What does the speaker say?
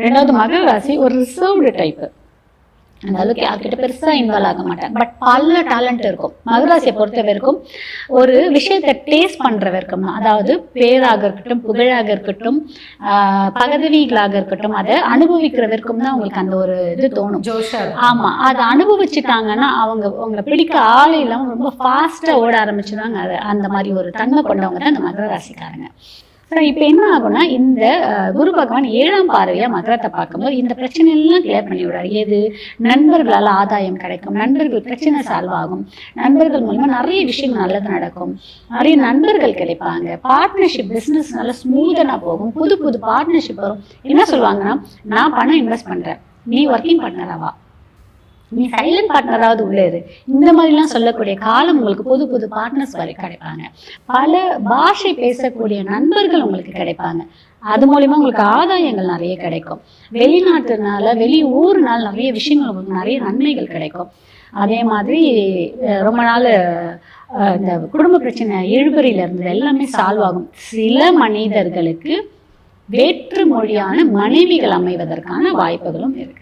ரெண்டாவது மகர ராசி ஒரு ரிசர்வ்டு டைப்பு. அந்த அளவுக்கு யார்கிட்ட பெருசா இன்வால்வ் ஆக மாட்டாங்க. பட் பல டேலண்ட் இருக்கும். மகராசியை பொறுத்த வரைக்கும் ஒரு விஷயத்தை டேஸ்ட் பண்ற வரைக்கும், அதாவது பேராக இருக்கட்டும், புகழாக இருக்கட்டும், பதவிகளாக இருக்கட்டும், அதை அனுபவிக்கிற வரைக்கும் தான் அவங்களுக்கு அந்த ஒரு இது தோணும். ஆமா, அதை அனுபவிச்சுட்டாங்கன்னா அவங்களை பிடிக்க ஆளே இல்லாம ரொம்ப ஃபாஸ்டா ஓட ஆரம்பிச்சுதாங்க. அது அந்த மாதிரி ஒரு தன்மை கொண்டவங்க தான் இந்த மகர ராசிக்காரங்க. ஸோ இப்போ என்ன ஆகும்னா, இந்த குரு பகவான் 7ஆம் பார்வையாக மகரத்தை பார்க்கும்போது இந்த பிரச்சனையெல்லாம் கிளியர் பண்ணி விடுறாரு. எது? நண்பர்களால் ஆதாயம் கிடைக்கும், நண்பர்கள் பிரச்சனை சால்வ் ஆகும், நண்பர்கள் மூலமா நிறைய விஷயங்கள் நல்லது நடக்கும், நிறைய நண்பர்கள் கிடைப்பாங்க, பார்ட்னர்ஷிப் பிஸ்னஸ் நல்லா ஸ்மூதனாக போகும், புது புது பார்ட்னர்ஷிப் வரும். என்ன சொல்லுவாங்கன்னா, நான் பணம் இன்வெஸ்ட் பண்ணுறேன், நீ ஒர்க்கிங் பார்ட்னராவா, நீ சைலண்ட் பார்ட்னராவது உள்ளே இரு, இந்த மாதிரிலாம் சொல்லக்கூடிய காலம் உங்களுக்கு புது புது பார்ட்னர்ஸ் வரை கிடைப்பாங்க. பல பாஷை பேசக்கூடிய நண்பர்கள் உங்களுக்கு கிடைப்பாங்க. அது மூலிமா உங்களுக்கு ஆதாயங்கள் நிறைய கிடைக்கும். வெளிநாட்டுனால வெளியூர்னால நிறைய விஷயங்கள் உங்களுக்கு நிறைய நன்மைகள் கிடைக்கும். அதே மாதிரி ரொம்ப நாள் இந்த குடும்ப பிரச்சனை இழுபறியில இருந்தது எல்லாமே சால்வ் ஆகும். சில மனிதர்களுக்கு வேற்று மொழியான மனைவிகள் அமைவதற்கான வாய்ப்புகளும் இருக்கு.